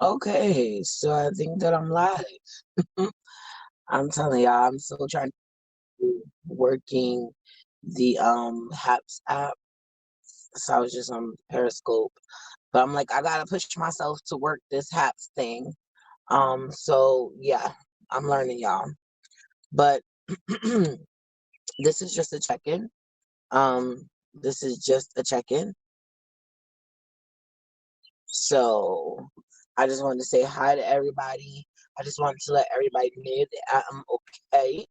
Okay, so I think that I'm live. I'm telling y'all, I'm still trying to working the Haps app. So I was just on Periscope. But I'm like, I gotta push myself to work this Haps thing. So yeah, I'm learning y'all. But this is just a check-in. This is just a check-in. So I just wanted to say hi to everybody. I just wanted to let everybody know that I'm okay.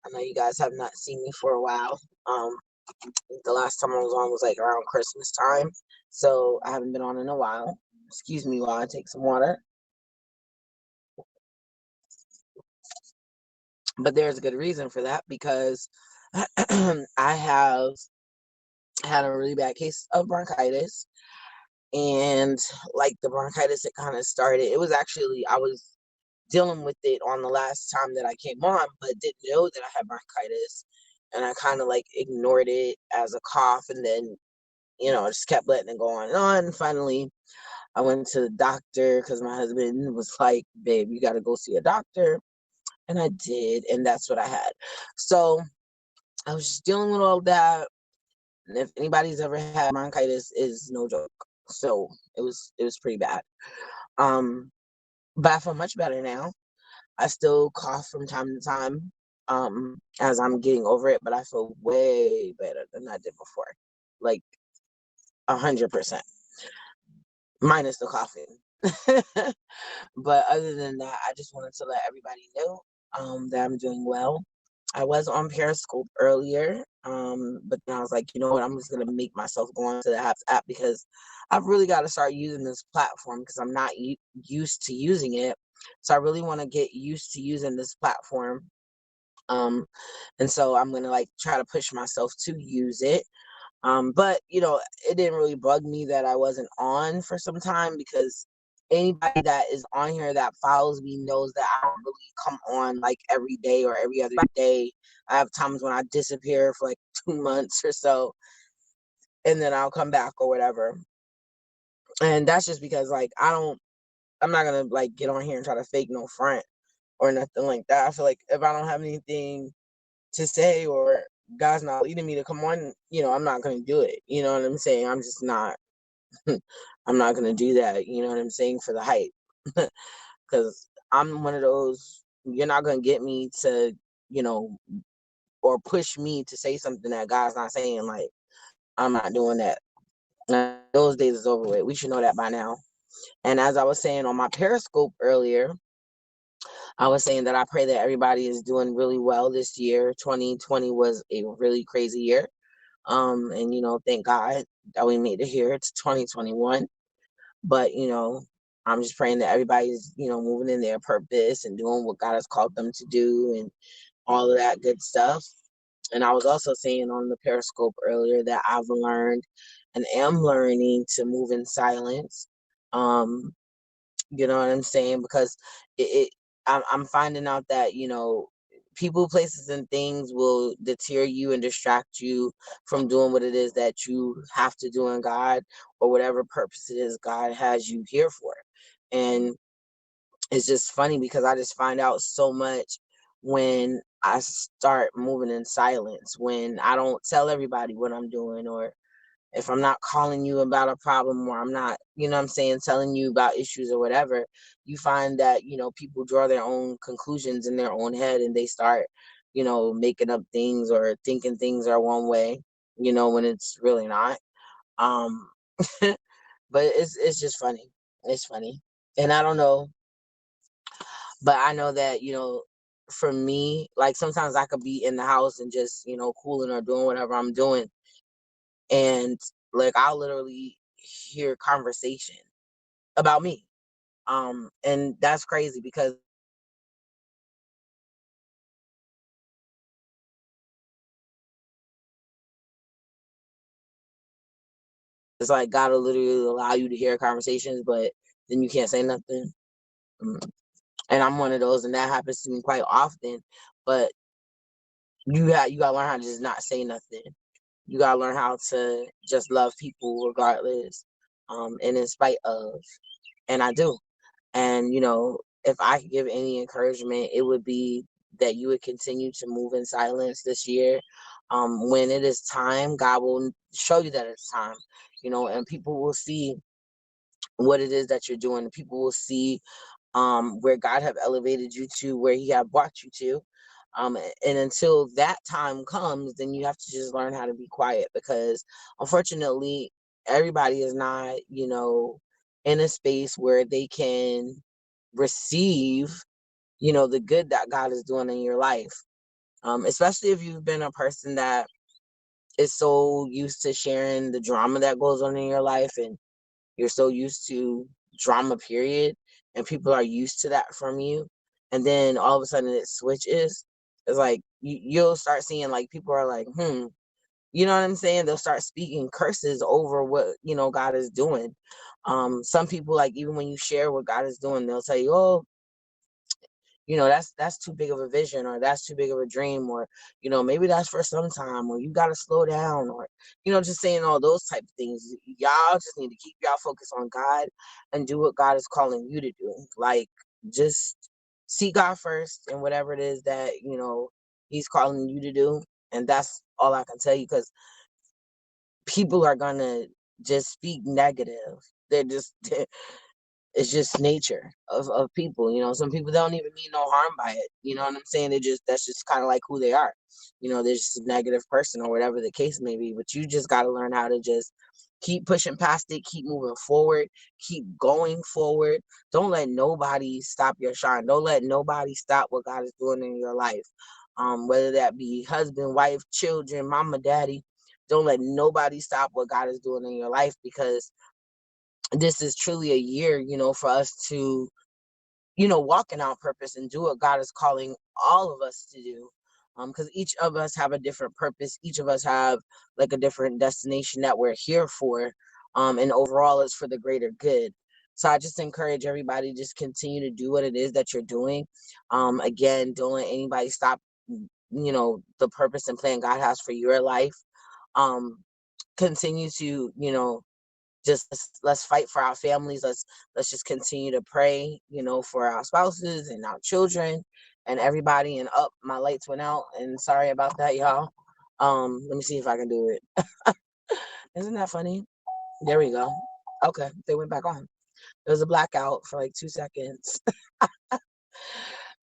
I know you guys have not seen me for a while. The last time I was on was like around Christmas time, so I haven't been on in a while. Excuse me while I take some water. But there's a good reason for that because I have had a really bad case of bronchitis, and like the bronchitis, it kind of started. It was actually I was dealing with it on the last time that I came on, but didn't know that I had bronchitis. And I kind of like ignored it as a cough, and then, just kept letting it go on and on. And finally, I went to the doctor because my husband was like, babe, you got to go see a doctor. And I did. And that's what I had. So I was just dealing with all that. And if anybody's ever had bronchitis, is no joke. So it was pretty bad. Um, but I feel much better now. I still cough from time to time, as I'm getting over it, but I feel way better than I did before, like 100%, minus the coughing. But other than that, I just wanted to let everybody know that I'm doing well. I was on Periscope earlier, but then I was like, you know what? I'm just gonna make myself go onto the Apps app because I've really got to start using this platform because I'm not used to using it. So I really want to get used to using this platform. Um, and so I'm gonna like try to push myself to use it. But it didn't really bug me that I wasn't on for some time because anybody that is on here that follows me knows that I don't really come on like every day or every other day. I have times when I disappear for like 2 months or so, and then I'll come back or whatever. And that's just because like I'm not gonna like get on here and try to fake no front or nothing like that. I feel like if I don't have anything to say or God's not leading me to come on, I'm not gonna do it. You know what I'm saying? I'm just not. I'm not gonna do that. You know what I'm saying, for the hype, because I'm one of those. You're not gonna get me to, you know, or push me to say something that God's not saying. Like I'm not doing that. Those days is over with. We should know that by now. And as I was saying on my Periscope earlier, I was saying that I pray that everybody is doing really well this year. 2020 was a really crazy year. And thank God that we made it here. It's 2021. But I'm just praying that everybody's, moving in their purpose and doing what God has called them to do and all of that good stuff. And I was also saying on the Periscope earlier that I've learned and am learning to move in silence. Um, you know what I'm saying? Because I'm finding out that, people, places, and things will deter you and distract you from doing what it is that you have to do in God or whatever purpose it is God has you here for. And it's just funny because I just find out so much when I start moving in silence, when I don't tell everybody what I'm doing, or if I'm not calling you about a problem, or I'm not, I'm saying, telling you about issues or whatever, you find that, people draw their own conclusions in their own head and they start, making up things or thinking things are one way, when it's really not. Um, but it's just funny. It's funny. And I don't know, but I know that, for me, like sometimes I could be in the house and just, cooling or doing whatever I'm doing, and like I'll literally hear conversation about me. And that's crazy because it's like God will literally allow you to hear conversations, but then you can't say nothing. Mm. And I'm one of those, and that happens to me quite often. But you gotta learn how to just not say nothing. You gotta learn how to just love people regardless, and in spite of. And I do. And, if I could give any encouragement, it would be that you would continue to move in silence this year. When it is time, God will show you that it's time, and people will see what it is that you're doing. People will see where God have elevated you to, where He have brought you to. And until that time comes, then you have to just learn how to be quiet, because unfortunately, everybody is not, in a space where they can receive, the good that God is doing in your life. Especially if you've been a person that is so used to sharing the drama that goes on in your life, and you're so used to drama, period, and people are used to that from you. And then all of a sudden it switches. It's like you'll start seeing, like, people are like, you know what I'm saying? They'll start speaking curses over what, God is doing. Some people, like, even when you share what God is doing, they'll say, oh, that's too big of a vision, or that's too big of a dream, or maybe that's for some time, or you got to slow down, or just saying all those type of things. Y'all just need to keep y'all focus on God and do what God is calling you to do. Like, just seek God first and whatever it is that He's calling you to do. And that's all I can tell you, because people are gonna just speak negative. They're just it's just nature of people. Some people don't even mean no harm by it. You know what I'm saying? That's just kind of like who they are. They're just a negative person, or whatever the case may be. But you just got to learn how to just keep pushing past it, keep moving forward, keep going forward. Don't let nobody stop your shine. Don't let nobody stop what God is doing in your life. Whether that be husband, wife, children, mama, daddy. Don't let nobody stop what God is doing in your life, because this is truly a year, for us to, walk in our purpose and do what God is calling all of us to do. Because each of us have a different purpose. Each of us have, like, a different destination that we're here for. And overall, it's for the greater good. So I just encourage everybody, just continue to do what it is that you're doing. Again, don't let anybody stop, the purpose and plan God has for your life. Continue to, just let's fight for our families. Let's just continue to pray, for our spouses and our children and everybody. And up, my lights went out, and sorry about that, y'all. Let me see if I can do it. Isn't that funny? There we go. Okay, they went back on. There was a blackout for like 2 seconds.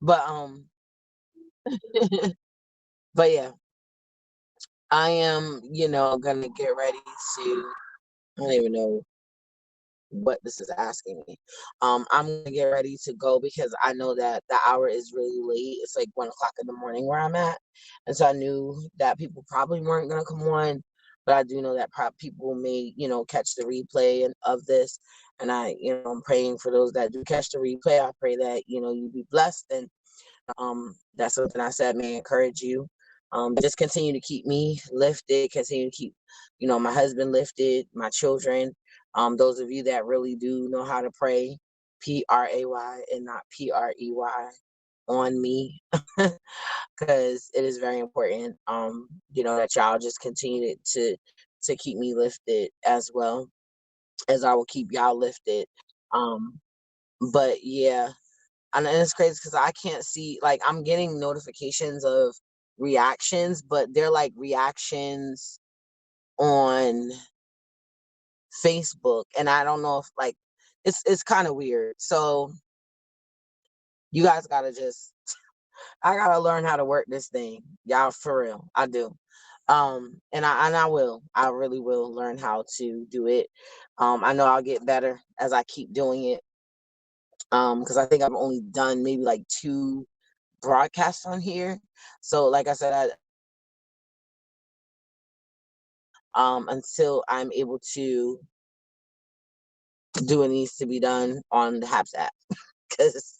But but yeah, I am, gonna get ready to, I don't even know what this is asking me. I'm gonna get ready to go, because I know that the hour is really late. It's like 1 o'clock in the morning where I'm at, and so I knew that people probably weren't gonna come on, but I do know that people may, catch the replay of this, and I'm praying for those that do catch the replay. I pray that you be blessed, and that's something I said may encourage you. Just continue to keep me lifted, continue to keep, my husband lifted, my children. Those of you that really do know how to pray, PRAY and not PREY, on me, because it is very important. That y'all just continue to keep me lifted, as well as I will keep y'all lifted. Um, but yeah, and it's crazy because I can't see, like, I'm getting notifications of reactions, but they're like reactions on Facebook, and I don't know if, like, it's kind of weird. So you guys gotta just I gotta learn how to work this thing, y'all, for real. I do. I really will learn how to do it. I know I'll get better as I keep doing it. Because I think I've only done maybe like 2 broadcasts on here. So like I said, until I'm able to do what needs to be done on the Haps app, because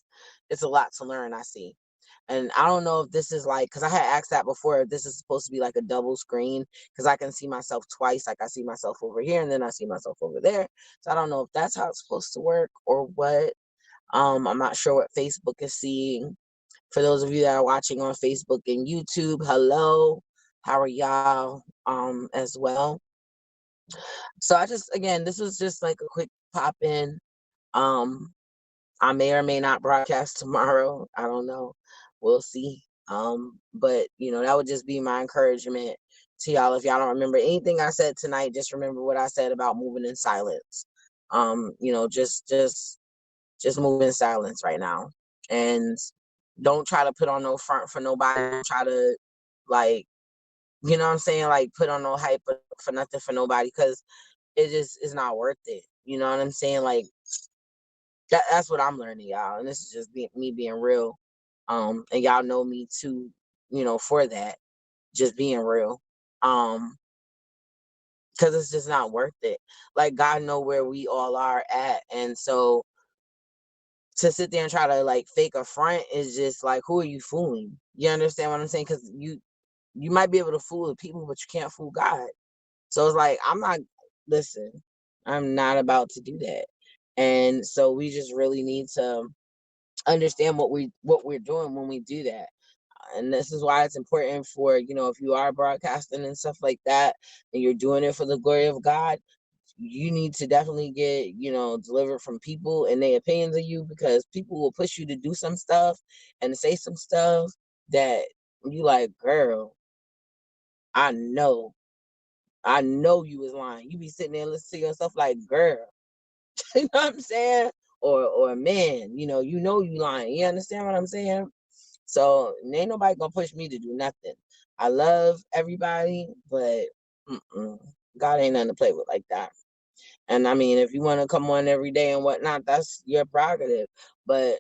it's a lot to learn, I see. And I don't know if this is like, because I had asked that before, if this is supposed to be like a double screen, because I can see myself twice. Like, I see myself over here and then I see myself over there. So I don't know if that's how it's supposed to work or what. I'm not sure what Facebook is seeing. For those of you that are watching on Facebook and YouTube, hello. How are y'all? As well. So I just, again, this was just like a quick pop in. Um, I may or may not broadcast tomorrow. I don't know. We'll see. But that would just be my encouragement to y'all. If y'all don't remember anything I said tonight, just remember what I said about moving in silence. Just move in silence right now. And don't try to put on no front for nobody. Don't try to, like, what I'm saying? Like, put on no hype for nothing for nobody, because it just is not worth it. You know what I'm saying? Like, that's what I'm learning, y'all. And this is just me being real. And y'all know me too, for that. Just being real. Because it's just not worth it. Like, God know where we all are at. And so to sit there and try to, like, fake a front is just like, who are you fooling? You understand what I'm saying? Because you might be able to fool the people, but you can't fool God. So it's like, listen, I'm not about to do that. And so we just really need to understand what we're doing when we do that. And this is why it's important for, if you are broadcasting and stuff like that, and you're doing it for the glory of God, you need to definitely get, delivered from people and their opinions of you, because people will push you to do some stuff and say some stuff that you like, girl, I know, you was lying. You be sitting there listening to yourself like, girl, you know what I'm saying? Or man, you lying. You understand what I'm saying? So ain't nobody gonna push me to do nothing. I love everybody, but God ain't nothing to play with like that. And I mean, if you want to come on every day and whatnot, that's your prerogative. But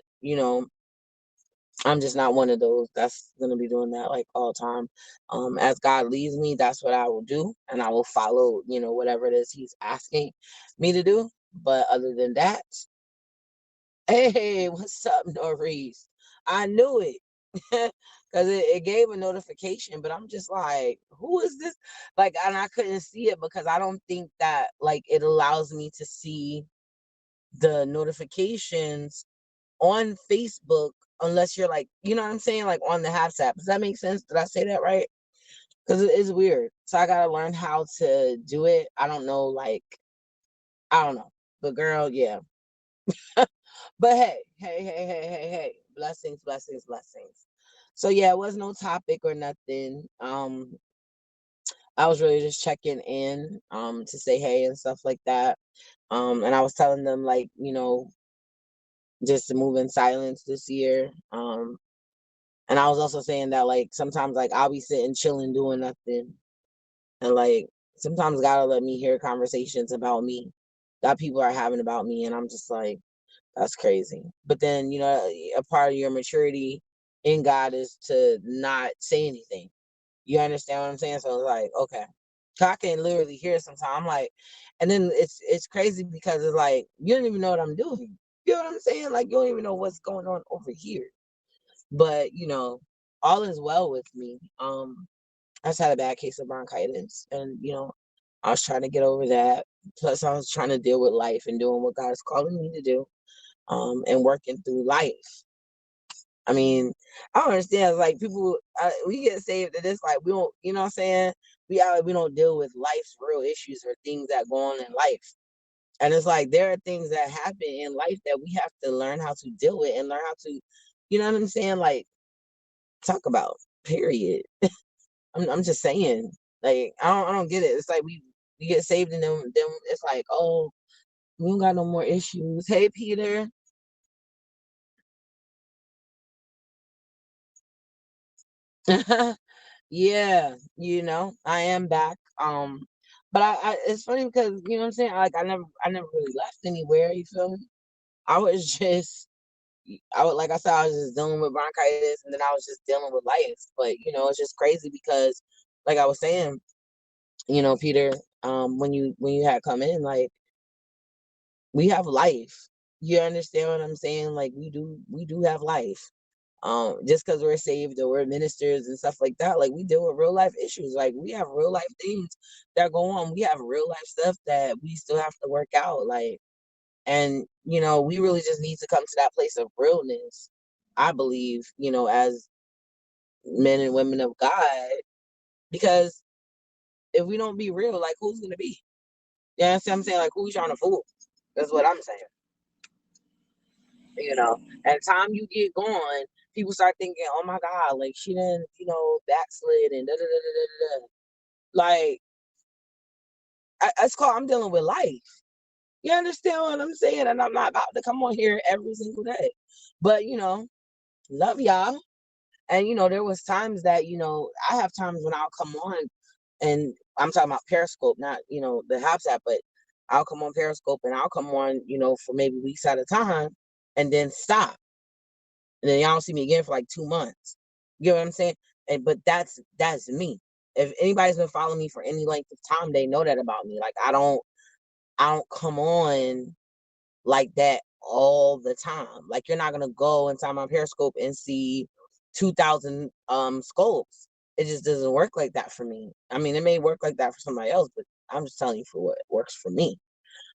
I'm just not one of those that's gonna be doing that like all the time. As God leads me, that's what I will do, and I will follow, whatever it is He's asking me to do. But other than that, hey, what's up, Norris? I knew it. Because it gave a notification, but I'm just like, who is this? Like, and I couldn't see it because I don't think that, like, it allows me to see the notifications on Facebook unless you're, like, you know what I'm saying? Like, on the Habs app. Does that make sense? Did I say that right? Because it is weird. So I got to learn how to do it. I don't know, like, I don't know. But girl, yeah. But hey. Blessings, blessings, blessings. So yeah, it was no topic or nothing. I was really just checking in to say hey and stuff like that. And I was telling them, like, just to move in silence this year. And I was also saying that, like, sometimes, like, I'll be sitting chilling doing nothing, and, like, sometimes God will let me hear conversations about me that people are having about me, and I'm just like, that's crazy. But then, a part of your maturity in God is to not say anything. You understand what I'm saying? So it's like, okay. I can literally hear sometimes. I'm like, and then it's crazy because it's like, you don't even know what I'm doing. You know what I'm saying? Like, you don't even know what's going on over here. But, all is well with me. I just had a bad case of bronchitis, and, I was trying to get over that. Plus I was trying to deal with life and doing what God is calling me to do, and working through life. I mean, I don't understand. It's like, people, we get saved, and it's like we don't, you know what I'm saying? We don't deal with life's real issues or things that go on in life. And it's like, there are things that happen in life that we have to learn how to deal with and learn how to, you know what I'm saying? Like, talk about. Period. I'm just saying. Like, I don't get it. It's like we get saved, and then it's like, oh, we don't got no more issues. Hey, Peter. Yeah, I am back. But I it's funny because, you know what I'm saying, like, I never really left anywhere, you feel me? I was just like I said, I was just dealing with bronchitis, and then I was just dealing with life. But, it's just crazy because, like I was saying, Peter, when you had come in, like, we have life. You understand what I'm saying? Like, we do have life. Just because we're saved or we're ministers and stuff like that, like, we deal with real life issues. Like, we have real life things that go on. We have real life stuff that we still have to work out. Like, and we really just need to come to that place of realness, I believe, as men and women of God. Because if we don't be real, like, who's gonna be? You know what I'm saying? Like, who's trying to fool? That's what I'm saying. you know. And time you get gone, people start thinking, oh my God, like she didn't, backslid and da da da da da da. Like, it's called, I'm dealing with life. You understand what I'm saying? And I'm not about to come on here every single day. But, love y'all. And, there was times that, I have times when I'll come on and I'm talking about Periscope, not, the Hops app, but I'll come on Periscope and I'll come on, for maybe weeks at a time and then stop. And then y'all don't see me again for like 2 months. You know what I'm saying? But that's me. If anybody's been following me for any length of time, they know that about me. Like I don't come on like that all the time. Like you're not gonna go inside my Periscope and see 2,000 scopes. It just doesn't work like that for me. I mean, it may work like that for somebody else, but I'm just telling you for what works for me.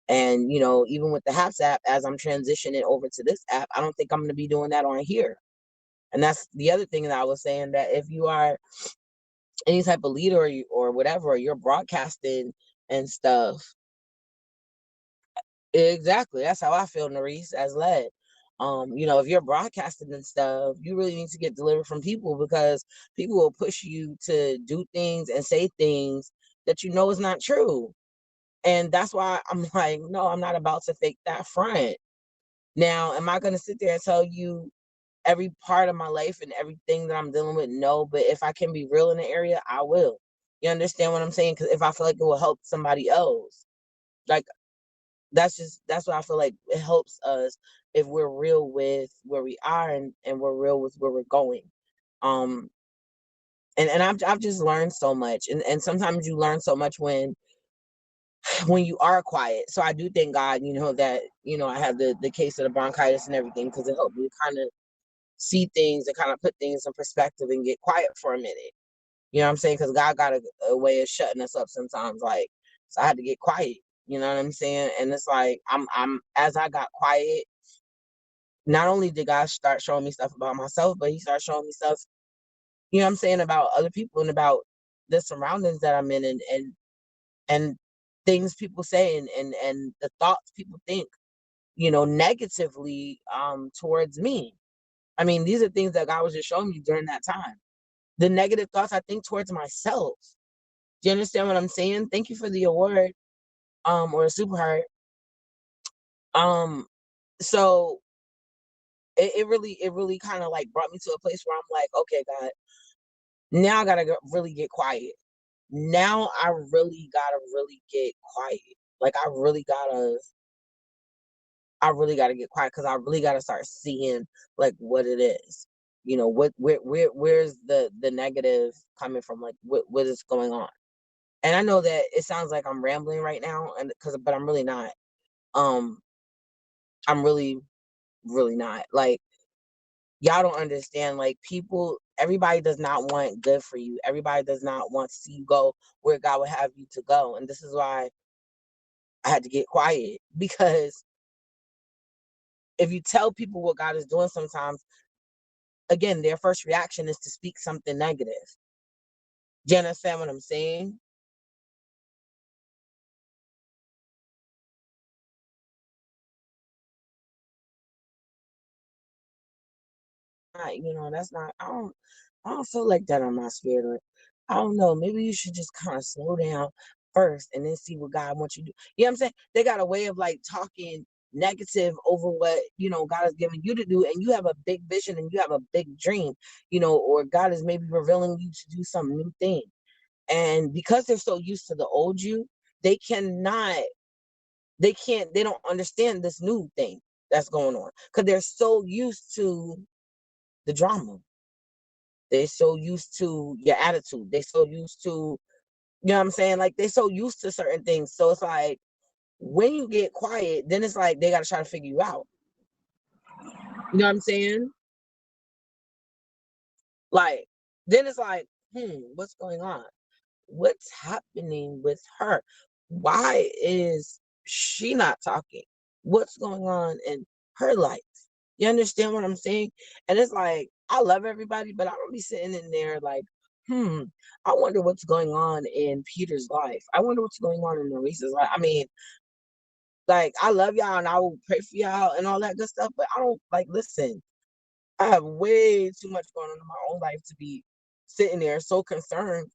And even with the Haps app, as I'm transitioning over to this app, I don't think I'm gonna be doing that on here. And that's the other thing that I was saying, that if you are any type of leader or whatever, or you're broadcasting and stuff. Exactly. That's how I feel, Nerese, as led. If you're broadcasting and stuff, you really need to get delivered from people, because people will push you to do things and say things that is not true. And that's why I'm like, no, I'm not about to fake that front. Now, am I going to sit there and tell you every part of my life and everything that I'm dealing with? No, but if I can be real in the area, I will. You understand what I'm saying? Because if I feel like it will help somebody else, like that's what I feel like it helps us, if we're real with where we are, and we're real with where we're going. Um, and I've just learned so much, and sometimes you learn so much when you are quiet. So I do thank God, that I have the case of the bronchitis and everything, because it helped me kind of see things and kind of put things in perspective and get quiet for a minute. You know what I'm saying? Because God got a way of shutting us up sometimes. Like, so I had to get quiet. You know what I'm saying? And it's like I'm as I got quiet, not only did God start showing me stuff about myself, but He started showing me stuff, you know what I'm saying, about other people and about the surroundings that I'm in, and things people say, and the thoughts people think, negatively towards me. I mean, these are things that God was just showing me during that time. The negative thoughts I think towards myself. Do you understand what I'm saying? Thank you for the award, or a super heart. Um, so it really kind of like brought me to a place where I'm like, okay, God, now I gotta really get quiet. Now I really gotta really get quiet. Like I really gotta get quiet, because I really gotta start seeing like what it is. Where's the negative coming from? Like what is going on? And I know that it sounds like I'm rambling right now, but I'm really not. Um, I'm really, really not. Like, y'all don't understand. Like, everybody does not want good for you. Everybody does not want to see you go where God would have you to go. And this is why I had to get quiet, because if you tell people what God is doing, sometimes, again, their first reaction is to speak something negative. Do you understand what I'm saying? That's not, I don't feel like that on my spirit. Or I don't know, maybe you should just kind of slow down first and then see what God wants you to do. You know what I'm saying? They got a way of like talking negative over what, God has given you to do, and you have a big vision and you have a big dream, or God is maybe revealing you to do some new thing. And because they're so used to the old you, they cannot, they don't understand this new thing that's going on, because they're so used to the drama. They're so used to your attitude. They're so used to, you know what I'm saying? Like, they're so used to certain things. So it's like, when you get quiet, then it's like they got to try to figure you out. You know what I'm saying? Like, then it's like, what's going on? What's happening with her? Why is she not talking? What's going on in her life? You understand what I'm saying? And it's like, I love everybody, but I don't be sitting in there like, I wonder what's going on in Peter's life. I wonder what's going on in Maurice's life. I mean, Like, I love y'all and I will pray for y'all and all that good stuff, but I don't like listen. I have way too much going on in my own life to be sitting there so concerned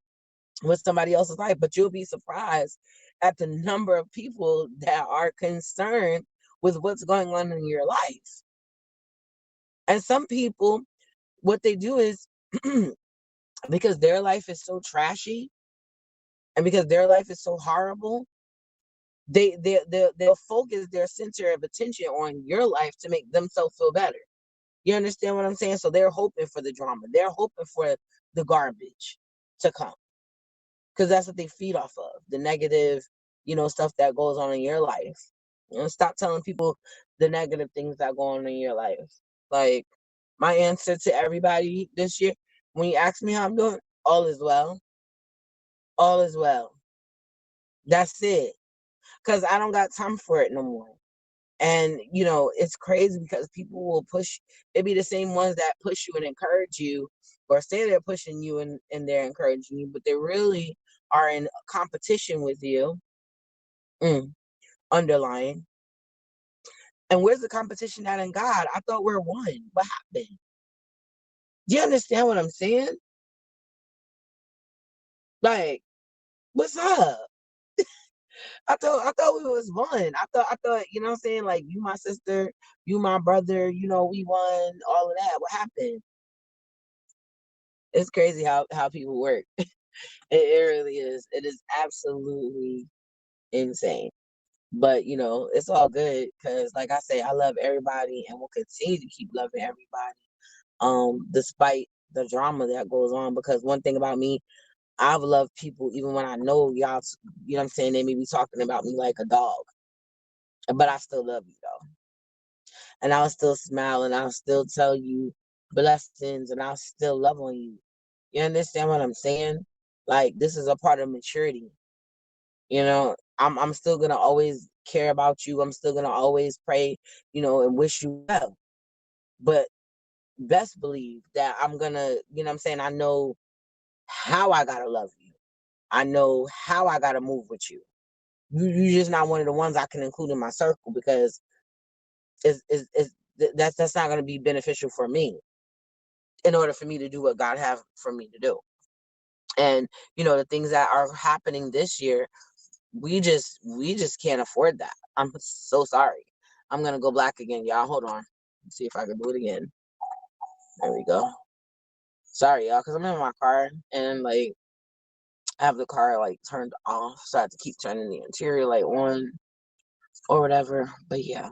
with somebody else's life. But you'll be surprised at the number of people that are concerned with what's going on in your life. And some people, what they do is because their life is so trashy and because their life is so horrible, they'll focus their center of attention on your life to make themselves feel better. You understand what I'm saying? So they're hoping for the drama. They're hoping for the garbage to come because that's what they feed off of, the negative, stuff that goes on in your life. Stop telling people the negative things that go on in your life. Like, my answer to everybody this year, when you ask me how I'm doing, all is well. All is well. That's it. Because I don't got time for it no more. And, it's crazy because people will push, they be the same ones that push you and encourage you or say they're pushing you and they're encouraging you, but they really are in competition with you, underlying. And where's the competition at in God? I thought we're one. What happened? Do you understand what I'm saying? Like, what's up? I thought we was one. I thought, you know what I'm saying? Like, you my sister, you my brother, we won, all of that. What happened? It's crazy how people work. It really is. It is absolutely insane. But it's all good because, like I say, I love everybody and will continue to keep loving everybody. Despite the drama that goes on. Because one thing about me, I've loved people even when I know y'all. You know what I'm saying? They may be talking about me like a dog, but I still love you though, and I'll still smile and I'll still tell you blessings and I'll still love on you. You understand what I'm saying? Like, this is a part of maturity. I'm still gonna always care about you. I'm still gonna always pray, and wish you well. But best believe that I'm gonna, what I'm saying, I know how I gotta love you. I know how I gotta move with you. You just not one of the ones I can include in my circle because that's not gonna be beneficial for me in order for me to do what God have for me to do. And the things that are happening this year, we just can't afford that. I'm so sorry. I'm gonna go black again, y'all. Hold on. Let's see if I can do it again. There we go. Sorry, y'all, because I'm in my car and like I have the car like turned off, so I have to keep turning the interior light on or whatever. But yeah.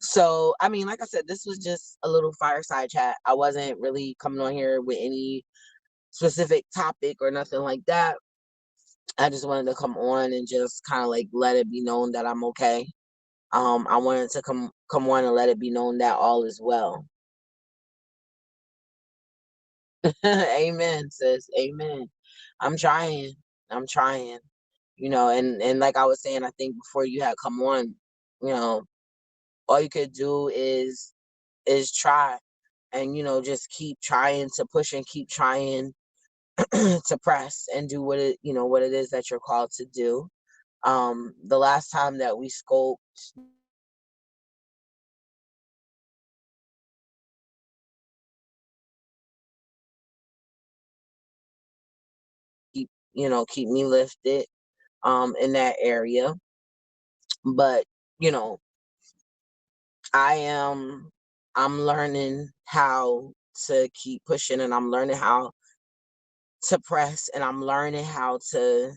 So I mean, like I said, this was just a little fireside chat. I wasn't really coming on here with any specific topic or nothing like that. I just wanted to come on and just kind of like let it be known that I'm okay. I wanted to come on and let it be known that all is well. Amen, sis. Amen. I'm trying. I'm trying. And like I was saying, I think before you had come on, you know, all you could do is try and just keep trying to push and keep trying to press and do what it is that you're called to do. The last time that we scoped, keep me lifted in that area. But you know I am I'm learning how to keep pushing and I'm learning how to press and I'm learning how to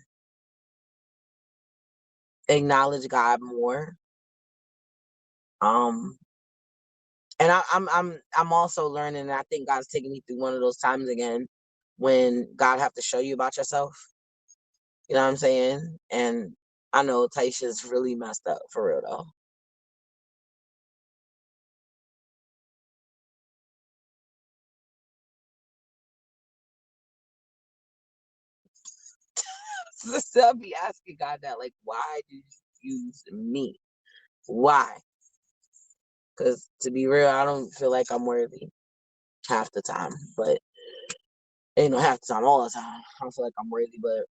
acknowledge God more. Um and I'm also learning, and I think God's taking me through one of those times again when God have to show you about yourself. You know what I'm saying? And I know Taisha's really messed up for real though. So I'll be asking God that, like, why did you use me? Why? Because to be real, I don't feel like I'm worthy half the time, but half the time, all the time. I don't feel like I'm worthy, but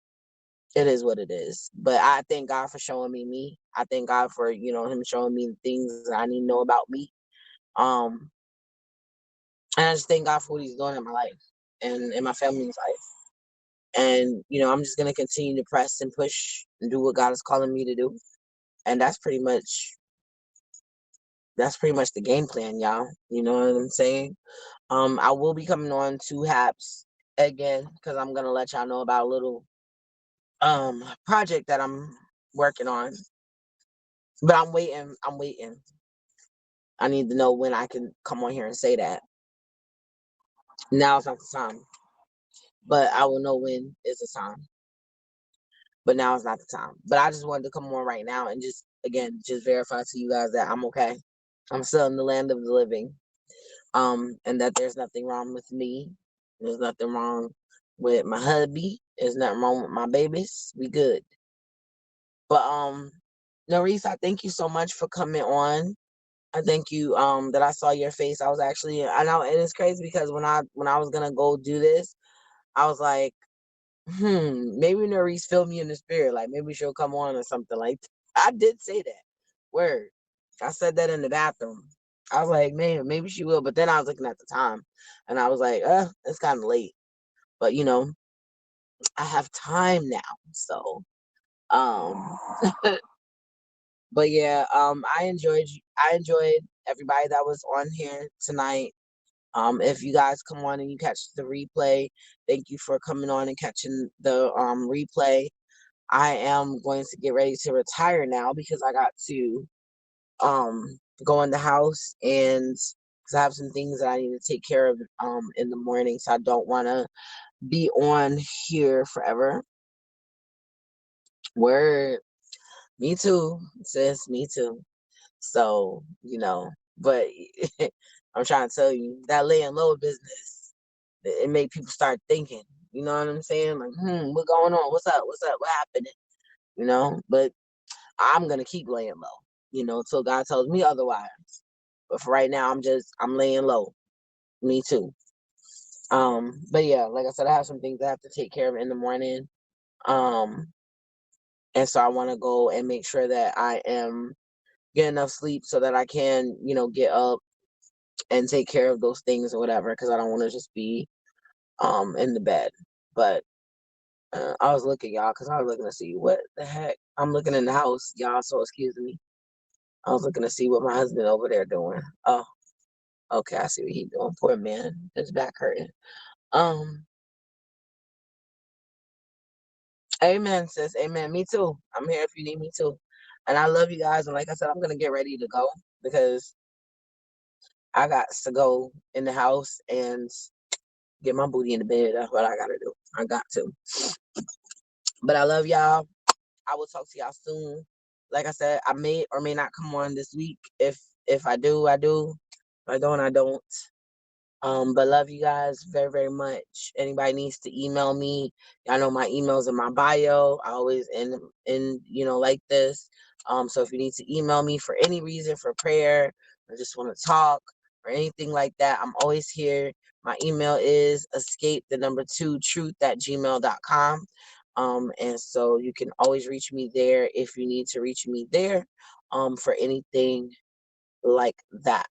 it is what it is. But I thank God for showing me me. I thank God for, him showing me the things that I need to know about me. Um, and I just thank God for what he's doing in my life and in my family's life. And, I'm just gonna continue to press and push and do what God is calling me to do. And that's pretty much the game plan, y'all. You know what I'm saying? I will be coming on to Haps again because I'm gonna let y'all know about a little project that I'm working on. But I'm waiting. I'm waiting. I need to know when I can come on here and say that. Now's not the time. But I will know when is the time. But now is not the time. But I just wanted to come on right now and just verify to you guys that I'm okay. I'm still in the land of the living. And that there's nothing wrong with me. There's nothing wrong with my hubby. There's nothing wrong with my babies. We good. But Norris, I thank you so much for coming on. I thank you that I saw your face. I was actually I know, and it's crazy because when I was gonna go do this, I was like, maybe Norris feel me in the spirit, like maybe she'll come on or something like that. I did say that. Word. I said that in the bathroom. I was like, man, maybe she will. But then I was looking at the time and I was like, it's kind of late. But I have time now. So um but yeah, I enjoyed everybody that was on here tonight. If you guys come on and you catch the replay, thank you for coming on and catching the replay. I am going to get ready to retire now because I got to go in the house and because I have some things that I need to take care of in the morning, so I don't want to be on here forever. Word, me too, sis, me too. So but I'm trying to tell you that laying low business, it made people start thinking. You know what I'm saying? Like, what going on? What's up? What's up? What happening? But I'm gonna keep laying low, until God tells me otherwise. But for right now, I'm laying low. Me too. But yeah, like I said, I have some things I have to take care of in the morning. Um, and so I want to go and make sure that I am getting enough sleep so that I can, get up and take care of those things or whatever, because I don't want to just be in the bed. But I was looking, y'all, because I was looking to see what the heck. I'm looking in the house, y'all, so excuse me. I was looking to see what my husband over there doing. Oh, okay, I see what he doing. Poor man, his back hurting. Um, Amen, sis. Amen. Me too. I'm here if you need me too. And I love you guys. And like I said, I'm gonna get ready to go because I got to go in the house and get my booty in the bed. That's what I gotta do. I got to. But I love y'all. I will talk to y'all soon. Like I said, I may or may not come on this week. If I do, I do. If I don't, I don't. But love you guys very, very much. Anybody needs to email me. Y'all know my email's in my bio. I always end like this. So if you need to email me for any reason, for prayer, or just want to talk or anything like that, I'm always here. My email is escape2truth@gmail.com. And so you can always reach me there if you need to reach me there for anything like that.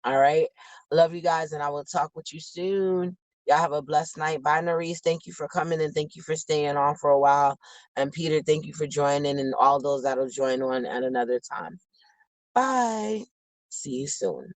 All right. Love you guys, and I will talk with you soon. Y'all have a blessed night. Bye, Norris. Thank you for coming and thank you for staying on for a while. And Peter, thank you for joining, and all those that'll join on at another time. Bye. See you soon.